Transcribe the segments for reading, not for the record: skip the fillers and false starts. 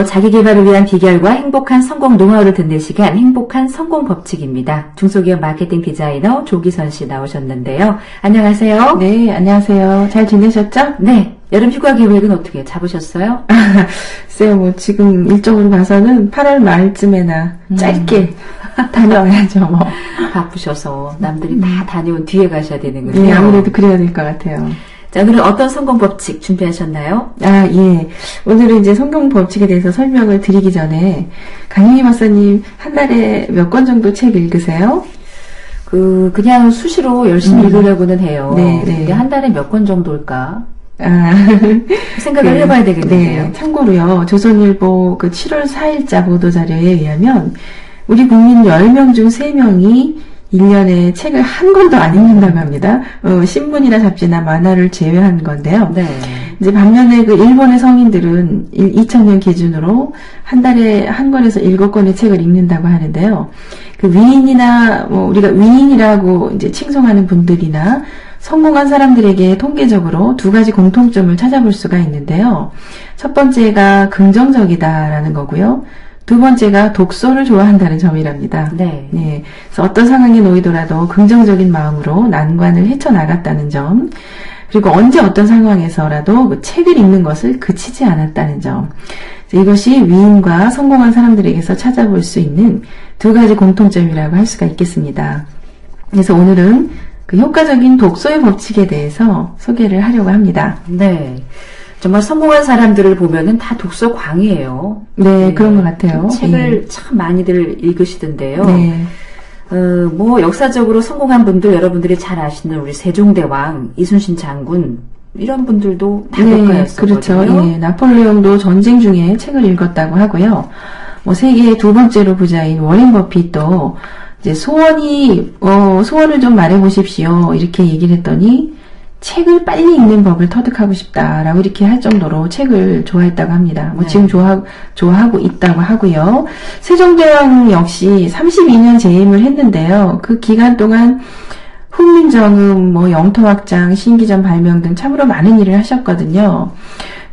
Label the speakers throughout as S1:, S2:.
S1: 자기 개발을 위한 비결과 행복한 성공 노하우를 듣는 시간, 행복한 성공 법칙입니다. 중소기업 마케팅 디자이너 조기선 씨 나오셨는데요. 안녕하세요.
S2: 네, 안녕하세요. 잘 지내셨죠?
S1: 네. 여름 휴가 계획은 어떻게 잡으셨어요?
S2: 글쎄요, 뭐 지금 일정으로 봐서는 8월 말쯤에나 짧게 다녀와야죠, 뭐.
S1: 바쁘셔서 남들이 다 다녀온 뒤에 가셔야 되는군요.
S2: 네, 아무래도 그래야 될 것 같아요.
S1: 자, 오늘은 어떤 성공 법칙 준비하셨나요?
S2: 예. 오늘은 이제 성공 법칙에 대해서 설명을 드리기 전에 강윤희 박사님 한 달에 몇 권 정도 책 읽으세요?
S1: 그냥 수시로 열심히 읽으려고는 해요.
S2: 네.
S1: 근데 한 달에 몇 권 정도일까?
S2: 아,
S1: 생각을 해봐야 되겠네요.
S2: 네, 참고로요, 조선일보 7월 4일자 보도자료에 의하면 우리 국민 10명 중 3명이 1년에 책을 한 권도 안 읽는다고 합니다. 신문이나 잡지나 만화를 제외한 건데요.
S1: 네.
S2: 이제 반면에 일본의 성인들은 2000년 기준으로 한 달에 한 권에서 7권의 책을 읽는다고 하는데요. 위인이나, 우리가 위인이라고 이제 칭송하는 분들이나 성공한 사람들에게 통계적으로 두 가지 공통점을 찾아볼 수가 있는데요. 첫 번째가 긍정적이다라는 거고요. 두 번째가 독서를 좋아한다는 점이랍니다.
S1: 네.
S2: 네. 그래서 어떤 상황에 놓이더라도 긍정적인 마음으로 난관을 헤쳐나갔다는 점, 그리고 언제 어떤 상황에서라도 책을 읽는 것을 그치지 않았다는 점. 이것이 위인과 성공한 사람들에게서 찾아볼 수 있는 두 가지 공통점이라고 할 수가 있겠습니다. 그래서 오늘은 효과적인 독서의 법칙에 대해서 소개를 하려고 합니다.
S1: 네. 정말 성공한 사람들을 보면은 다 독서 광이에요.
S2: 네, 그런 것 같아요.
S1: 책을 참 많이들 읽으시던데요.
S2: 네.
S1: 역사적으로 성공한 분들, 여러분들이 잘 아시는 우리 세종대왕, 이순신 장군, 이런 분들도 다 독가였었거든요.
S2: 그렇죠. 예, 나폴레옹도 전쟁 중에 책을 읽었다고 하고요. 세계의 두 번째로 부자인 워렌 버핏도 이제 소원을 좀 말해보십시오. 이렇게 얘기를 했더니 책을 빨리 읽는 법을 터득하고 싶다라고 이렇게 할 정도로 책을 좋아했다고 합니다.
S1: 네.
S2: 지금 좋아하고 있다고 하고요. 세종대왕 역시 32년 재임을 했는데요. 그 기간 동안 훈민정음, 영토확장, 신기전 발명 등 참으로 많은 일을 하셨거든요.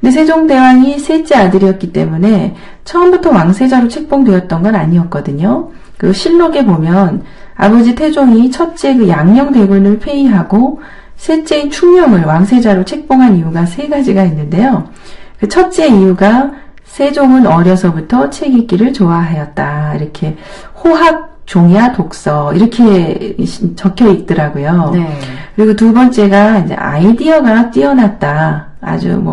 S2: 근데 세종대왕이 셋째 아들이었기 때문에 처음부터 왕세자로 책봉되었던 건 아니었거든요. 실록에 보면 아버지 태종이 첫째 양녕대군을 폐위하고 셋째인 충녕을 왕세자로 책봉한 이유가 세 가지가 있는데요. 첫째 이유가 세종은 어려서부터 책 읽기를 좋아하였다. 이렇게 호학, 종야, 독서 이렇게 적혀 있더라고요.
S1: 네.
S2: 그리고 두 번째가 이제 아이디어가 뛰어났다. 아주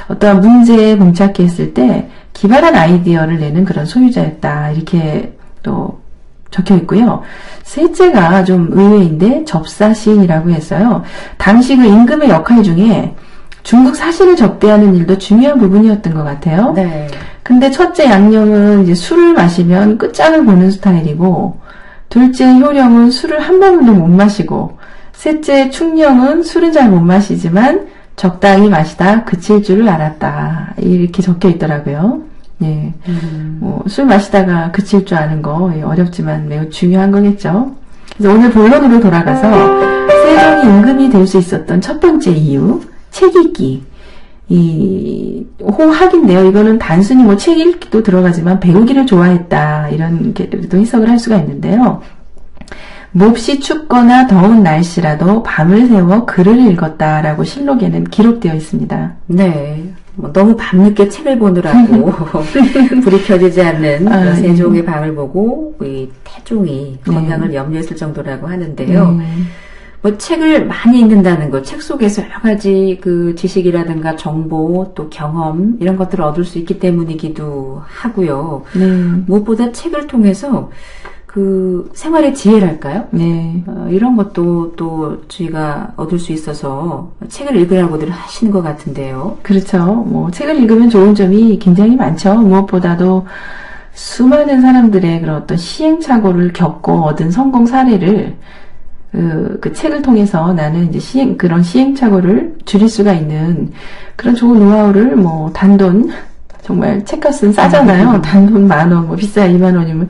S2: 어떠한 문제에 봉착했을 때 기발한 아이디어를 내는 그런 소유자였다. 이렇게 또 적혀 있고요. 셋째가 좀 의외인데 접사시인이라고 했어요. 당시 임금의 역할 중에 중국 사신을 접대하는 일도 중요한 부분이었던 것 같아요.
S1: 네.
S2: 근데 첫째 양녕은 이제 술을 마시면 끝장을 보는 스타일이고, 둘째 효령은 술을 한 번도 못 마시고, 셋째 충녕은 술은 잘 못 마시지만 적당히 마시다 그칠 줄을 알았다. 이렇게 적혀 있더라고요. 예. 술 마시다가 그칠 줄 아는 거 어렵지만 매우 중요한 거겠죠. 그래서 오늘 본론으로 돌아가서 세종이 임금이 될 수 있었던 첫 번째 이유, 책 읽기. 호학인데요. 이거는 단순히 책 읽기도 들어가지만 배우기를 좋아했다. 이런 게도 해석을 할 수가 있는데요. 몹시 춥거나 더운 날씨라도 밤을 새워 글을 읽었다라고 실록에는 기록되어 있습니다.
S1: 네. 너무 밤늦게 책을 보느라고 불이 켜지지 않는 세종의 방을 보고 태종이 건강을 염려했을 정도라고 하는데요. 책을 많이 읽는다는 것, 책 속에서 여러 가지 지식이라든가 정보, 또 경험 이런 것들을 얻을 수 있기 때문이기도 하고요. 무엇보다 책을 통해서 생활의 지혜랄까요?
S2: 네.
S1: 이런 것도 또 저희가 얻을 수 있어서 책을 읽으라고들 하시는 것 같은데요.
S2: 그렇죠. 책을 읽으면 좋은 점이 굉장히 많죠. 무엇보다도 수많은 사람들의 그런 어떤 시행착오를 겪고 얻은 성공 사례를 그 책을 통해서 나는 이제 그런 시행착오를 줄일 수가 있는 그런 좋은 노하우를 단돈, 정말 책값은 싸잖아요. 단돈 10,000원, 비싸야 20,000원이면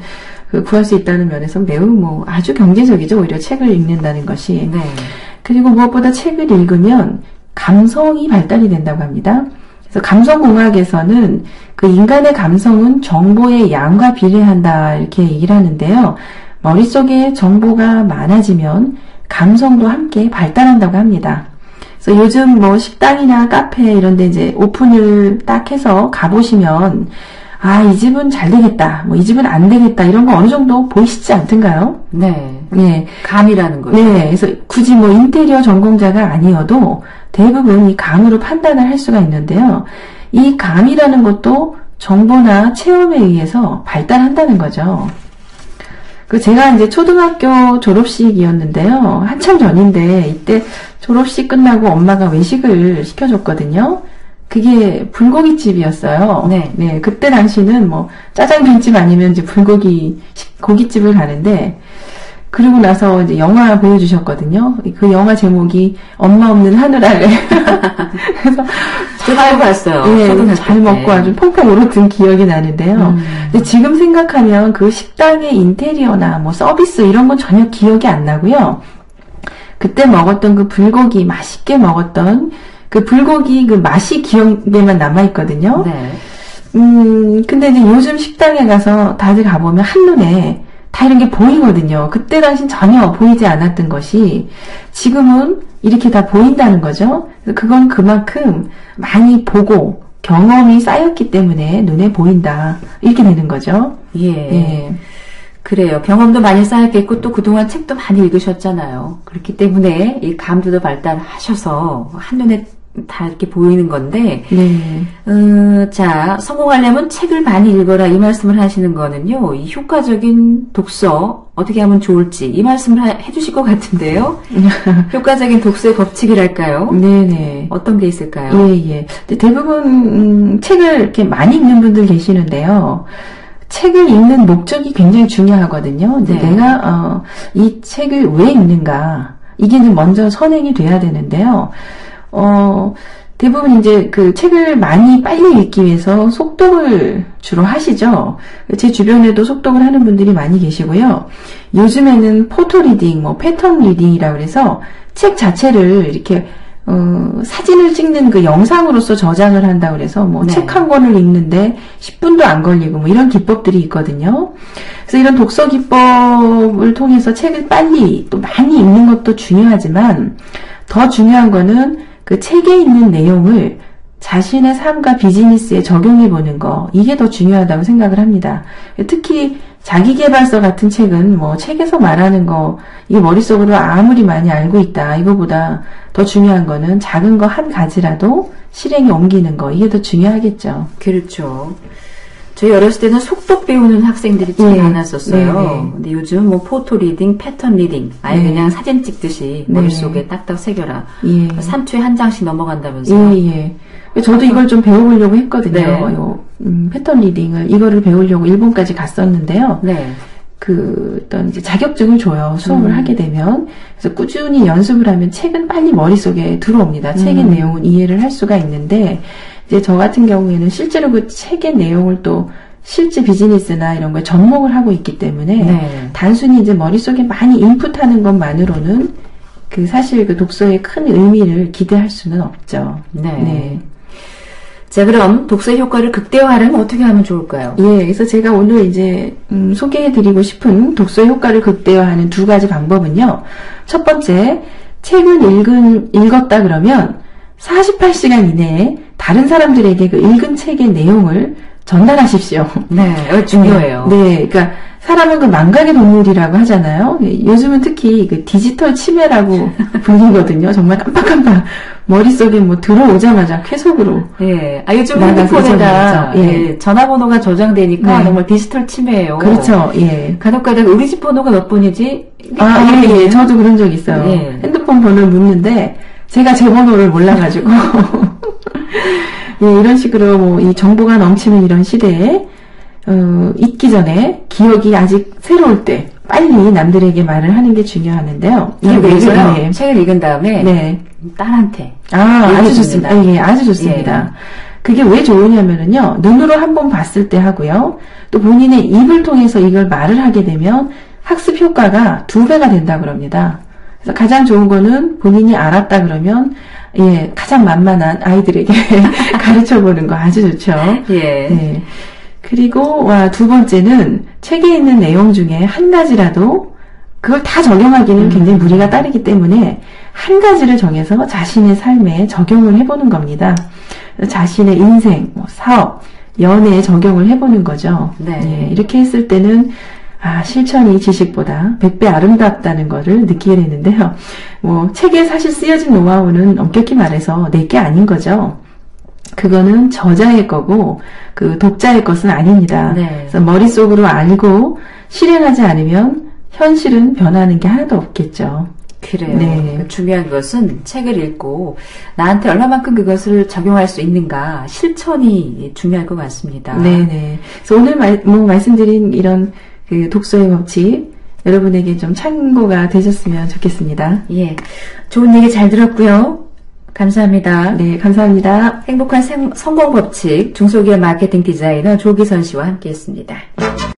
S2: 구할 수 있다는 면에서 매우 아주 경제적이죠. 오히려 책을 읽는다는 것이.
S1: 네.
S2: 그리고 무엇보다 책을 읽으면 감성이 발달이 된다고 합니다. 그래서 감성공학에서는 그 인간의 감성은 정보의 양과 비례한다 이렇게 얘기를 하는데요. 머릿속에 정보가 많아지면 감성도 함께 발달한다고 합니다. 그래서 요즘 뭐 식당이나 카페 이런 데 이제 오픈을 딱 해서 가보시면 아, 이 집은 잘 되겠다, 뭐 이 집은 안 되겠다 이런 거 어느 정도 보이시지 않던가요?
S1: 네.
S2: 네.
S1: 감이라는 거죠.
S2: 네. 그래서 굳이 뭐 인테리어 전공자가 아니어도 대부분 이 감으로 판단을 할 수가 있는데요. 이 감이라는 것도 정보나 체험에 의해서 발달한다는 거죠. 그 제가 이제 초등학교 졸업식이었는데요. 한참 전인데 이때 졸업식 끝나고 엄마가 외식을 시켜줬거든요. 그게 불고기집이었어요.
S1: 네.
S2: 네, 그때 당시는 뭐 짜장면집 아니면 이제 고깃집을 가는데 그러고 나서 이제 영화 보여주셨거든요. 그 영화 제목이 엄마 없는 하늘 아래. 그래서
S1: 잘 봤어요.
S2: 네, 잘 먹고 아주 펑펑 울었던 기억이 나는데요. 근데 지금 생각하면 그 식당의 인테리어나 뭐 서비스 이런 건 전혀 기억이 안 나고요. 그때 먹었던 그 불고기 맛있게 먹었던 그 불고기 그 맛이 기억에만 남아있거든요.
S1: 네.
S2: 근데 이제 요즘 식당에 가서 다들 가보면 한눈에 다 이런 게 보이거든요. 그때 당신 전혀 보이지 않았던 것이 지금은 이렇게 다 보인다는 거죠. 그래서 그건 그만큼 많이 보고 경험이 쌓였기 때문에 눈에 보인다. 이렇게 되는 거죠.
S1: 예. 예. 그래요. 경험도 많이 쌓였겠고 또 그동안 책도 많이 읽으셨잖아요. 그렇기 때문에 이 감도도 발달하셔서 한눈에 다 이렇게 보이는 건데, 자, 성공하려면 책을 많이 읽어라 이 말씀을 하시는 거는요, 이 효과적인 독서 어떻게 하면 좋을지 이 말씀을 해주실 것 같은데요. 효과적인 독서의 법칙이랄까요?
S2: 네네.
S1: 어떤 게 있을까요?
S2: 예. 대부분 책을 이렇게 많이 읽는 분들 계시는데요. 책을 읽는 목적이 굉장히 중요하거든요.
S1: 네.
S2: 내가 이 책을 왜 읽는가 이게 이제 먼저 선행이 돼야 되는데요. 대부분 이제 그 책을 많이 빨리 읽기 위해서 속독을 주로 하시죠. 제 주변에도 속독을 하는 분들이 많이 계시고요. 요즘에는 포토 리딩, 뭐 패턴 리딩이라고 해서 책 자체를 이렇게 사진을 찍는 그 영상으로서 저장을 한다고 그래서 뭐 책 한 권을 읽는데 10분도 안 걸리고 뭐 이런 기법들이 있거든요. 그래서 이런 독서 기법을 통해서 책을 빨리 또 많이 읽는 것도 중요하지만 더 중요한 거는 그 책에 있는 내용을 자신의 삶과 비즈니스에 적용해 보는 거, 이게 더 중요하다고 생각을 합니다. 특히 자기계발서 같은 책은 뭐 책에서 말하는 거, 이게 머릿속으로 아무리 많이 알고 있다, 이거보다 더 중요한 거는 작은 거 한 가지라도 실행에 옮기는 거, 이게 더 중요하겠죠.
S1: 그렇죠. 저희 어렸을 때는 속독 배우는 학생들이 참 많았었어요. 근데 요즘 뭐 포토 리딩, 패턴 리딩, 아예 그냥 사진 찍듯이 머릿속에 딱딱 새겨라. 3초에 한 장씩 넘어간다면서요.
S2: 저도 이걸 좀 배워보려고 했거든요. 패턴 리딩을, 이거를 배우려고 일본까지 갔었는데요. 어떤 이제 자격증을 줘요. 수업을 하게 되면. 그래서 꾸준히 연습을 하면 책은 빨리 머릿속에 들어옵니다. 책의 내용은 이해를 할 수가 있는데, 이제 저 같은 경우에는 실제로 그 책의 내용을 또 실제 비즈니스나 이런 거에 접목을 하고 있기 때문에 단순히 이제 머릿속에 많이 인풋하는 것만으로는 그 사실 그 독서의 큰 의미를 기대할 수는 없죠.
S1: 자, 그럼 독서의 효과를 극대화하려면 어떻게 하면 좋을까요?
S2: 그래서 제가 오늘 이제 소개해드리고 싶은 독서의 효과를 극대화하는 두 가지 방법은요. 첫 번째, 책을 읽었다 그러면 48시간 이내에 다른 사람들에게 그 읽은 책의 내용을 전달하십시오.
S1: 중요해요.
S2: 그러니까 사람은 그 망각의 동물이라고 하잖아요. 요즘은 특히 그 디지털 치매라고 불리거든요. 정말 깜빡깜빡 머릿속에 뭐 들어오자마자 쾌속으로.
S1: 요즘 핸드폰에다 전화번호가 저장되니까 정말 디지털 치매예요.
S2: 그렇죠. 간혹가다가
S1: 우리 집 번호가 몇 번이지?
S2: 저도 그런 적 있어요. 핸드폰 번호를 묻는데 제가 제 번호를 몰라가지고 이런 식으로 뭐 이 정보가 넘치는 이런 시대에 잊기 전에 기억이 아직 새로울 때 빨리 남들에게 말을 하는 게 중요하는데요.
S1: 그래서요. 책을 읽은 다음에 딸한테
S2: 아주 좋습니다. 아주 좋습니다. 그게 왜 좋으냐면은요. 눈으로 한번 봤을 때 하고요. 또 본인의 입을 통해서 이걸 말을 하게 되면 학습 효과가 2배가 된다 그럽니다. 그래서 가장 좋은 거는 본인이 알았다 그러면 예, 가장 만만한 아이들에게 가르쳐 보는 거 아주 좋죠.
S1: 예.
S2: 네. 그리고 두 번째는 책에 있는 내용 중에 한 가지라도 그걸 다 적용하기는 굉장히 무리가 따르기 때문에 한 가지를 정해서 자신의 삶에 적용을 해보는 겁니다. 자신의 인생, 사업, 연애에 적용을 해보는 거죠.
S1: 네.
S2: 예, 이렇게 했을 때는 실천이 지식보다 100배 아름답다는 거를 느끼게 되는데요. 책에 사실 쓰여진 노하우는 엄격히 말해서 내게 아닌 거죠. 그거는 저자의 거고 그 독자의 것은 아닙니다.
S1: 네.
S2: 그래서 머릿속으로 알고 실행하지 않으면 현실은 변하는 게 하나도 없겠죠.
S1: 그래요.
S2: 네.
S1: 중요한 것은 책을 읽고 나한테 얼마만큼 그것을 적용할 수 있는가 실천이 중요할 것 같습니다.
S2: 네네. 그래서 오늘 말씀드린 이런 그 독서의 법칙 여러분에게 좀 참고가 되셨으면 좋겠습니다.
S1: 예, 좋은 얘기 잘 들었고요. 감사합니다.
S2: 네, 감사합니다.
S1: 행복한 성공 법칙 중소기업 마케팅 디자이너 조기선 씨와 함께했습니다.